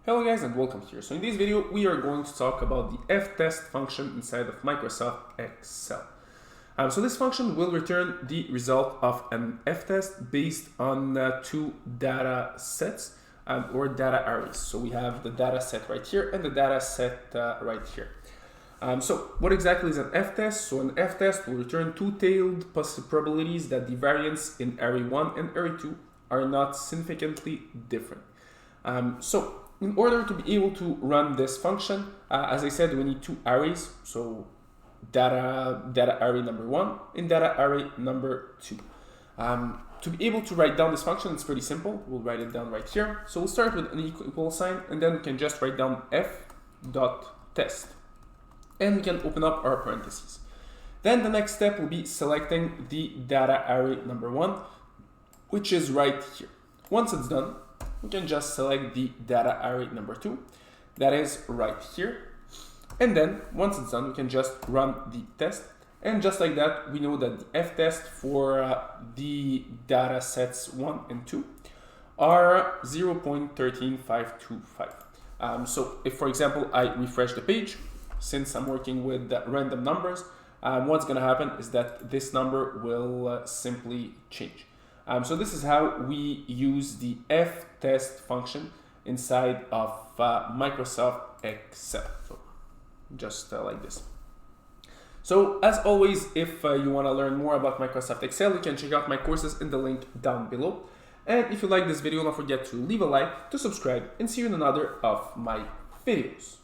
Hello guys and welcome here. So in this video we are going to talk about the F.TEST function inside of Microsoft Excel. So this function will return the result of an F.TEST based on two data sets or data arrays. So we have the data set right here and the data set right here. So what exactly is an F.TEST? So an F.TEST will return two-tailed probabilities that the variance in array 1 and array 2 are not significantly different. So in order to be able to run this function, as I said, we need two arrays. So data array number 1 and data array number 2. To be able to write down this function, it's pretty simple. We'll write it down right here. So we'll start with an equal sign, and then we can just write down f.test. And we can open up our parentheses. Then the next step will be selecting the data array number 1, which is right here. Once it's done, we can just select the data array number 2, that is right here. And then once it's done, we can just run the test. And just like that, we know that the F.TEST for the data sets 1 and 2 are 0.13525. So if, for example, I refresh the page, since I'm working with random numbers, what's going to happen is that this number will simply change. So this is how we use the F.TEST function inside of Microsoft Excel. So just like this. So as always, if you want to learn more about Microsoft Excel, you can check out my courses in the link down below. And if you like this video, don't forget to leave a like, to subscribe, and see you in another of my videos.